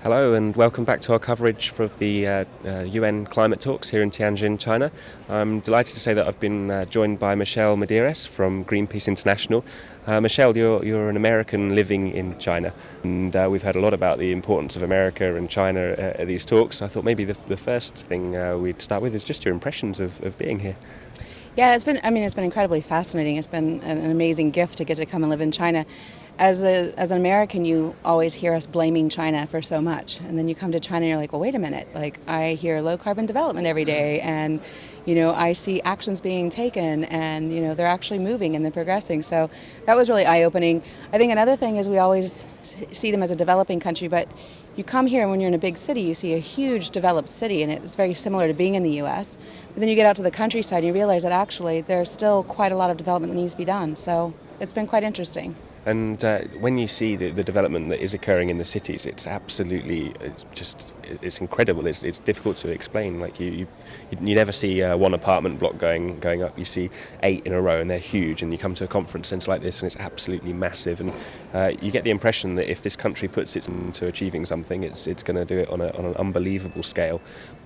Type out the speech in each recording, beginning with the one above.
Hello and welcome back to our coverage for the UN climate talks here in Tianjin, China. I'm delighted to say that I've been joined by Medeiros from Greenpeace International. Michelle, you're an American living in China, and we've heard a lot about the importance of America and China at these talks. I thought maybe the first thing we'd start with is just your impressions of being here. Yeah, it's been incredibly fascinating. It's been an amazing gift to get to come and live in China. As an American, you always hear us blaming China for so much. And then you come to China and you're like, well, wait a minute. Like, I hear low carbon development every day, and, I see actions being taken, and, they're actually moving and they're progressing. So that was really eye-opening. I think another thing is we always see them as a developing country, but you come here and when you're in a big city, you see a huge developed city, and it's very similar to being in the U.S. But then you get out to the countryside and you realize that actually there's still quite a lot of development that needs to be done. So it's been quite interesting. And when you see the development that is occurring in the cities, it's absolutely it's incredible. It's difficult to explain. Like you never see one apartment block going up. You see 8 in a row, and they're huge. And you come to a conference centre like this, and it's absolutely massive. And you get the impression that if this country puts it into achieving something, it's going to do it on an unbelievable scale.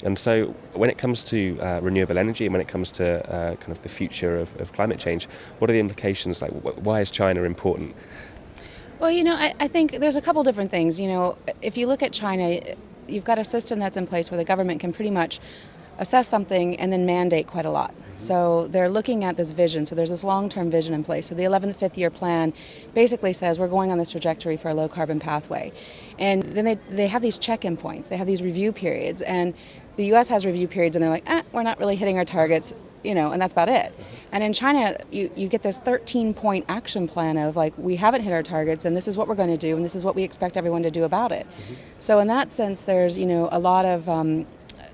And so when it comes to renewable energy, and when it comes to kind of the future of climate change, what are the implications? Like, why is China important? Well, I think there's a couple different things. If you look at China, you've got a system that's in place where the government can pretty much assess something and then mandate quite a lot. So they're looking at this vision. So there's this long-term vision in place. So the 11th Fifth-Year Plan basically says we're going on this trajectory for a low-carbon pathway. And then they have these check-in points. They have these review periods. And the U.S. has review periods, and they're like, we're not really hitting our targets, and that's about it. And in China, you get this 13-point action plan of like, we haven't hit our targets, and this is what we're going to do, and this is what we expect everyone to do about it. So in that sense, there's, a lot of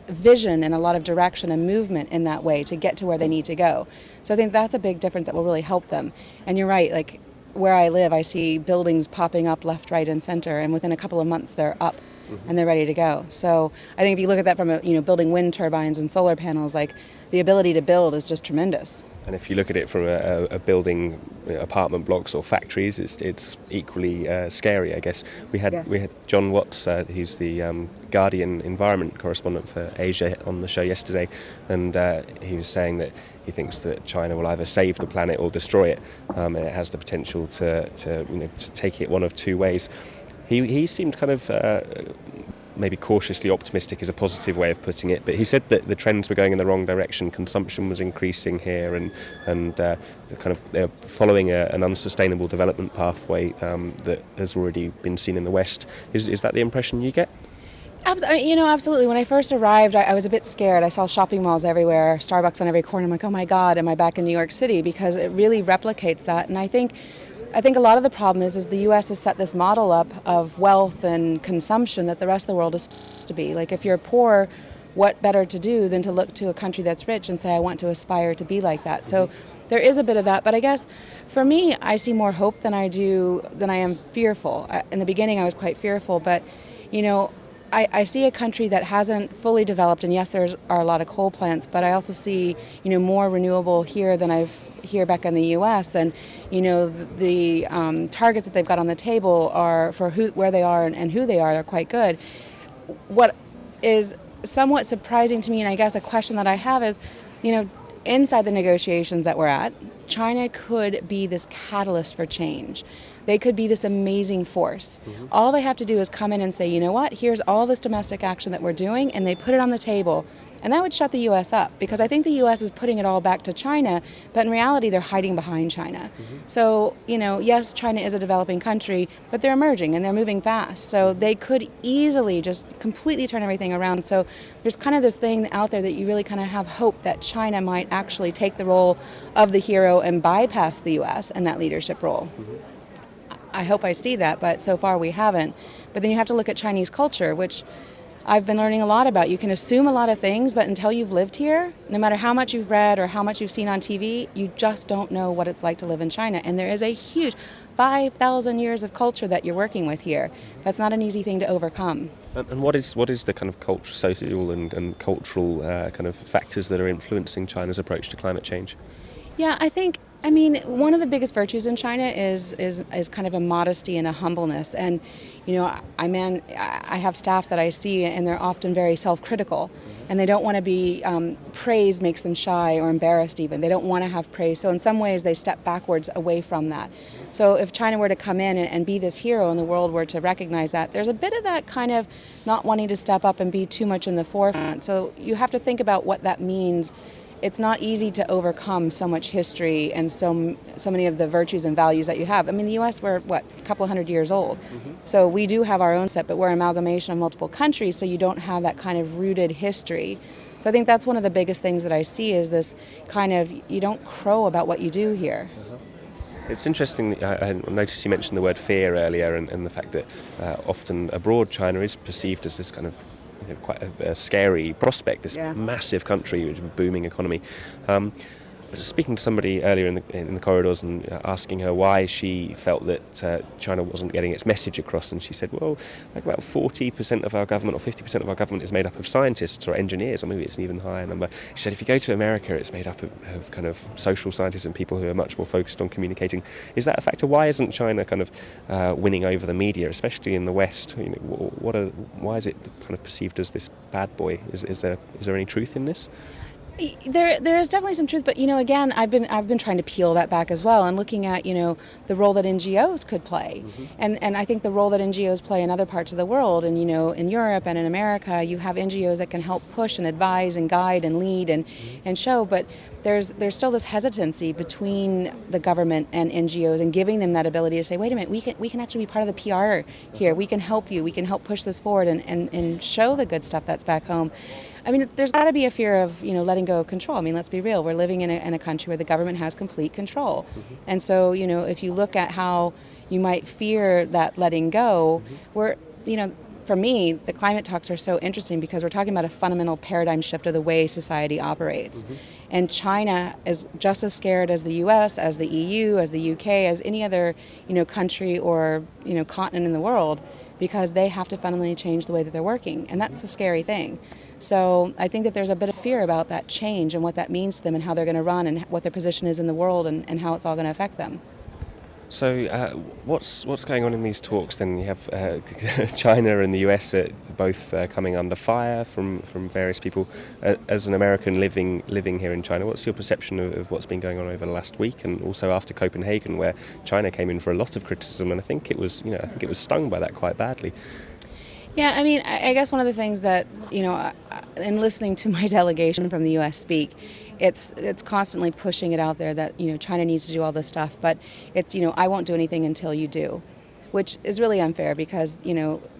vision and a lot of direction and movement in that way to get to where they need to go. So I think that's a big difference that will really help them. And you're right, like where I live, I see buildings popping up left, right, and center, and within a couple of months they're up. And they're ready to go. So I think if you look at that from building wind turbines and solar panels, like the ability to build is just tremendous. And if you look at it from a building, apartment blocks or factories, it's equally scary, I guess. We had John Watts, who's the Guardian environment correspondent for Asia, on the show yesterday, and he was saying that he thinks that China will either save the planet or destroy it, and it has the potential to take it one of two ways. He seemed kind of maybe cautiously optimistic is a positive way of putting it, but he said that the trends were going in the wrong direction. Consumption was increasing here, and they're following an unsustainable development pathway that has already been seen in the West. Is that the impression you get? Absolutely. When I first arrived, I was a bit scared. I saw shopping malls everywhere, Starbucks on every corner. I'm like, oh my God, am I back in New York City? Because it really replicates that. And I think a lot of the problem is the U.S. has set this model up of wealth and consumption that the rest of the world is supposed to be. Like, if you're poor, what better to do than to look to a country that's rich and say, I want to aspire to be like that. So there is a bit of that. But I guess for me, I see more hope than I am fearful. In the beginning, I was quite fearful. But, I see a country that hasn't fully developed, and yes, there are a lot of coal plants, but I also see, more renewable here than I've here back in the U.S. And, the targets that they've got on the table are for where they are and who they are quite good. What is somewhat surprising to me, and I guess a question that I have is, inside the negotiations that we're at, China could be this catalyst for change. They could be this amazing force. All they have to do is come in and say, you know what, here's all this domestic action that we're doing, and they put it on the table. And that would shut the U.S. up, because I think the U.S. is putting it all back to China, but in reality they're hiding behind China. So, yes, China is a developing country, but they're emerging and they're moving fast. So they could easily just completely turn everything around. So there's kind of this thing out there that you really kind of have hope that China might actually take the role of the hero and bypass the U.S. in that leadership role. I hope I see that, but so far we haven't. But then you have to look at Chinese culture, which I've been learning a lot about. You can assume a lot of things, but until you've lived here, no matter how much you've read or how much you've seen on TV, you just don't know what it's like to live in China. And there is a huge 5,000 years of culture that you're working with here. That's not an easy thing to overcome. And what is the kind of social and cultural kind of factors that are influencing China's approach to climate change? Yeah, I think I mean, one of the biggest virtues in China is kind of a modesty and a humbleness. And, you know, I have staff that I see, and they're often very self-critical, and they don't want to be praise makes them shy or embarrassed even. They don't want to have praise. So in some ways, they step backwards away from that. So if China were to come in and be this hero and the world were to recognize that, there's a bit of that kind of not wanting to step up and be too much in the forefront. So you have to think about what that means. It's not easy to overcome so much history and so many of the virtues and values that you have. I mean, the U.S., we're, a couple of 100 years old. So we do have our own set, but we're an amalgamation of multiple countries, so you don't have that kind of rooted history. So I think that's one of the biggest things that I see is this kind of, you don't crow about what you do here. It's interesting, I noticed you mentioned the word fear earlier, and the fact that often abroad China is perceived as this kind of quite a scary prospect, this massive country with a booming economy. Speaking to somebody earlier in the corridors and asking her why she felt that China wasn't getting its message across, and she said, well, like about 40% of our government or 50% of our government is made up of scientists or engineers, or maybe it's an even higher number. She said if you go to America, it's made up of kind of social scientists and people who are much more focused on communicating. Is that a factor? Why isn't China kind of winning over the media, especially in the West? You know, why is it kind of perceived as this bad boy? Is there any truth in this? There is definitely some truth, but again, I've been trying to peel that back as well, and looking at the role that NGOs could play, and I think the role that NGOs play in other parts of the world, and in Europe and in America, you have NGOs that can help push and advise and guide and lead and show, but there's still this hesitancy between the government and NGOs, and giving them that ability to say, wait a minute, we can actually be part of the PR here. We can help you. We can help push this forward and show the good stuff that's back home. I mean, there's got to be a fear of letting go of control. I mean, let's be real. We're living in a country where the government has complete control, and so if you look at how you might fear that letting go, for me, the climate talks are so interesting because we're talking about a fundamental paradigm shift of the way society operates. And China is just as scared as the U.S., as the EU, as the UK, as any other country or continent in the world, because they have to fundamentally change the way that they're working, and that's the scary thing. So I think that there's a bit of fear about that change and what that means to them and how they're going to run and what their position is in the world and how it's all going to affect them. So what's going on in these talks then? You have China and the US both coming under fire from various people. As an American living here in China, what's your perception of what's been going on over the last week, and also after Copenhagen, where China came in for a lot of criticism, and I think it was stung by that quite badly. Yeah, I mean, I guess one of the things that, in listening to my delegation from the U.S. speak, it's constantly pushing it out there that, China needs to do all this stuff, but it's, I won't do anything until you do, which is really unfair because,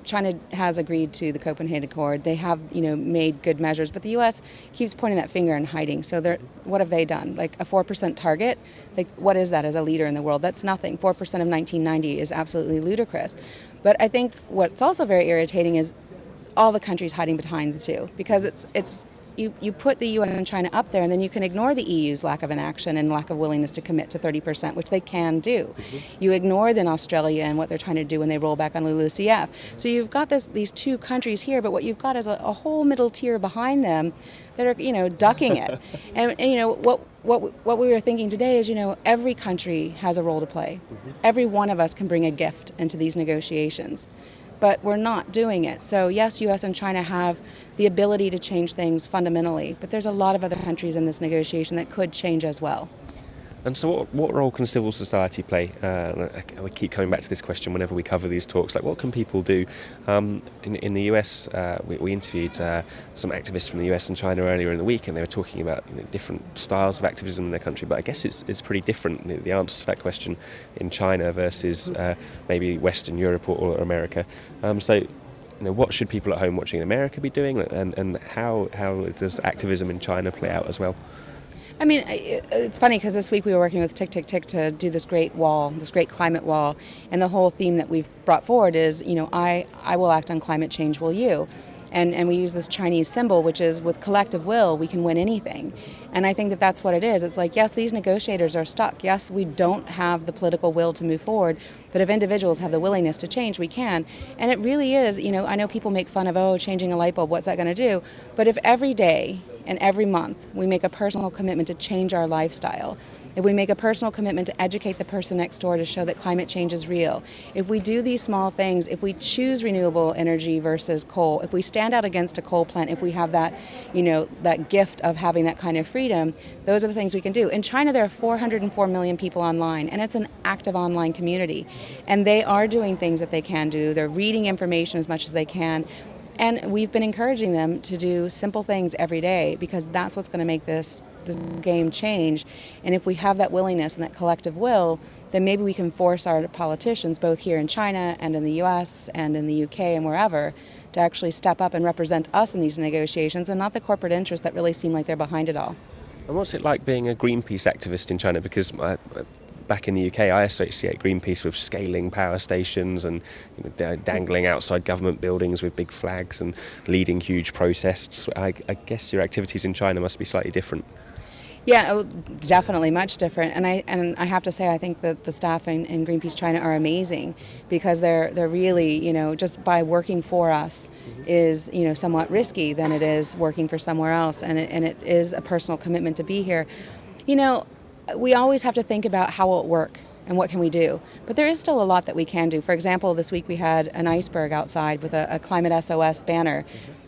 China has agreed to the Copenhagen Accord. They have, made good measures, but the U.S. keeps pointing that finger and hiding. So what have they done? Like a 4% target? Like, what is that as a leader in the world? That's nothing. 4% of 1990 is absolutely ludicrous. But I think what's also very irritating is all the countries hiding behind the two, because you put the UN and China up there, and then you can ignore the EU's lack of inaction and lack of willingness to commit to 30%, which they can do. You ignore then Australia and what they're trying to do when they roll back on LULUCF. So you've got these two countries here, but what you've got is a whole middle tier behind them that are ducking it. and what we were thinking today is every country has a role to play. Every one of us can bring a gift into these negotiations. But we're not doing it. So yes, U.S. and China have the ability to change things fundamentally, but there's a lot of other countries in this negotiation that could change as well. And so what role can civil society play? We keep coming back to this question whenever we cover these talks. Like, what can people do? In the US, we interviewed some activists from the US and China earlier in the week, and they were talking about different styles of activism in their country. But I guess it's pretty different, the answer to that question in China versus maybe Western Europe or America. So what should people at home watching in America be doing, and how does activism in China play out as well? I mean, it's funny because this week we were working with Tick Tick Tick to do this great wall, this great climate wall, and the whole theme that we've brought forward is, I will act on climate change, will you? And we use this Chinese symbol, which is with collective will, we can win anything. And I think that that's what it is. It's like, yes, these negotiators are stuck. Yes, we don't have the political will to move forward, but if individuals have the willingness to change, we can. And it really is, I know people make fun of, changing a light bulb, what's that going to do? But if every day and every month we make a personal commitment to change our lifestyle, if we make a personal commitment to educate the person next door to show that climate change is real, if we do these small things, if we choose renewable energy versus coal, if we stand out against a coal plant, if we have that, that gift of having that kind of freedom, those are the things we can do. In China, there are 404 million people online, and it's an active online community. And they are doing things that they can do. They're reading information as much as they can. And we've been encouraging them to do simple things every day, because that's what's going to make this game change. And if we have that willingness and that collective will, then maybe we can force our politicians, both here in China and in the US and in the UK and wherever, to actually step up and represent us in these negotiations and not the corporate interests that really seem like they're behind it all. And what's it like being a Greenpeace activist in China? Because back in the UK, I associate Greenpeace with scaling power stations and dangling outside government buildings with big flags and leading huge protests. I guess your activities in China must be slightly different. Yeah, definitely much different. And I have to say, I think that the staff in Greenpeace China are amazing, because they're really, just by working for us is, somewhat risky than it is working for somewhere else. And it is a personal commitment to be here. We always have to think about how will it work and what can we do. But there is still a lot that we can do. For example, this week we had an iceberg outside with a climate SOS banner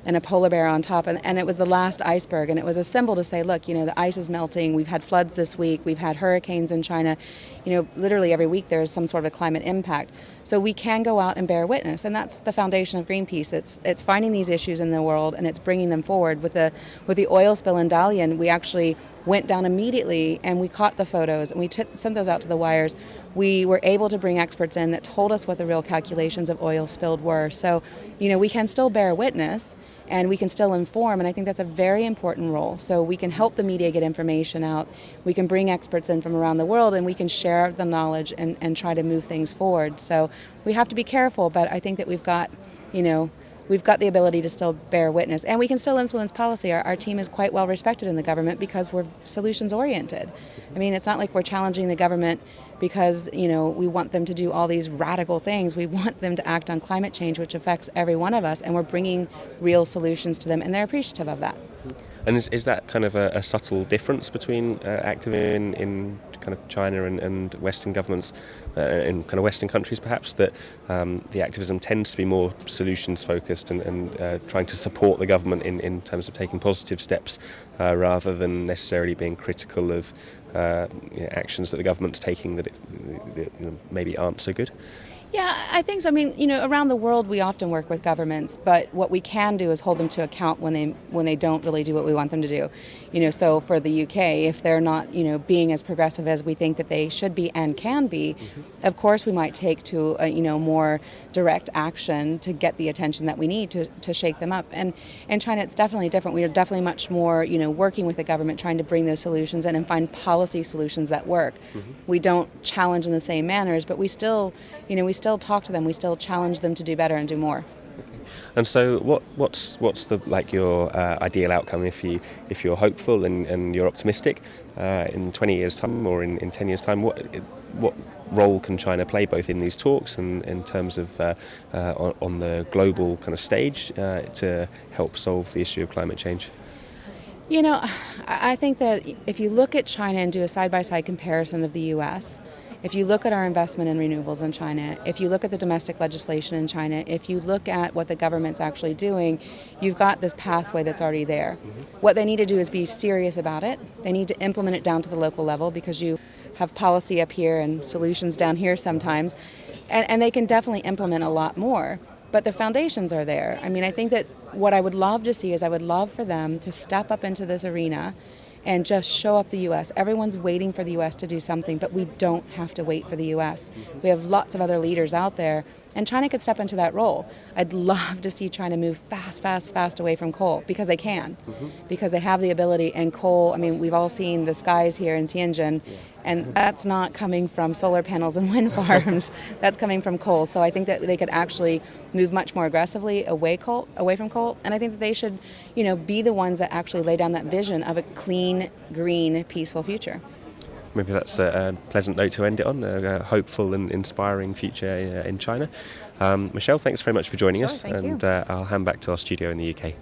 and a polar bear on top, and it was the last iceberg, and it was a symbol to say, look, the ice is melting, we've had floods this week, we've had hurricanes in China, literally every week there is some sort of climate impact. So we can go out and bear witness, and that's the foundation of Greenpeace. It's finding these issues in the world and it's bringing them forward. With the oil spill in Dalian, we actually went down immediately and we caught the photos and we sent those out to the wires. We were able to bring experts in that told us what the real calculations of oil spilled were. So, we can still bear witness and we can still inform, and I think that's a very important role. So we can help the media get information out, we can bring experts in from around the world, and we can share the knowledge and try to move things forward. So we have to be careful, but I think that we've got the ability to still bear witness, and we can still influence policy. Our team is quite well respected in the government because we're solutions oriented. I mean, it's not like we're challenging the government because, we want them to do all these radical things. We want them to act on climate change, which affects every one of us, and we're bringing real solutions to them, and they're appreciative of that. And is that kind of a subtle difference between active in kind of China and Western governments, in kind of Western countries perhaps, that the activism tends to be more solutions focused and trying to support the government in terms of taking positive steps rather than necessarily being critical of actions that the government's taking that maybe aren't so good? Yeah, I think so. I mean, around the world we often work with governments, but what we can do is hold them to account when they don't really do what we want them to do. So for the UK, if they're not, being as progressive as we think that they should be and can be, of course we might take to more direct action to get the attention that we need to shake them up. And in China, it's definitely different. We are definitely much more, working with the government, trying to bring those solutions in and find policy solutions that work. We don't challenge in the same manners, but we still talk to them. We still challenge them to do better and do more. And so, what's your ideal outcome if you're hopeful and you're optimistic in 20 years' time or in 10 years' time? What role can China play both in these talks and in terms of on the global kind of stage to help solve the issue of climate change? I think that if you look at China and do a side-by-side comparison of the U.S., if you look at our investment in renewables in China, if you look at the domestic legislation in China, if you look at what the government's actually doing, you've got this pathway that's already there. What they need to do is be serious about it. They need to implement it down to the local level, because you have policy up here and solutions down here sometimes, and they can definitely implement a lot more. But the foundations are there. I mean, I think that what I would love to see is I would love for them to step up into this arena and just show up the U.S. Everyone's waiting for the U.S. to do something, but we don't have to wait for the U.S. We have lots of other leaders out there, and China could step into that role. I'd love to see China move fast away from coal, because they can, because they have the ability. And coal, I mean, we've all seen the skies here in Tianjin, and that's not coming from solar panels and wind farms. That's coming from coal. So I think that they could actually move much more aggressively away from coal, and I think that they should, be the ones that actually lay down that vision of a clean, green, peaceful future. Maybe that's a pleasant note to end it on, a hopeful and inspiring future in China. Michelle, thanks very much for joining us, Thank you. and I'll hand back to our studio in the UK.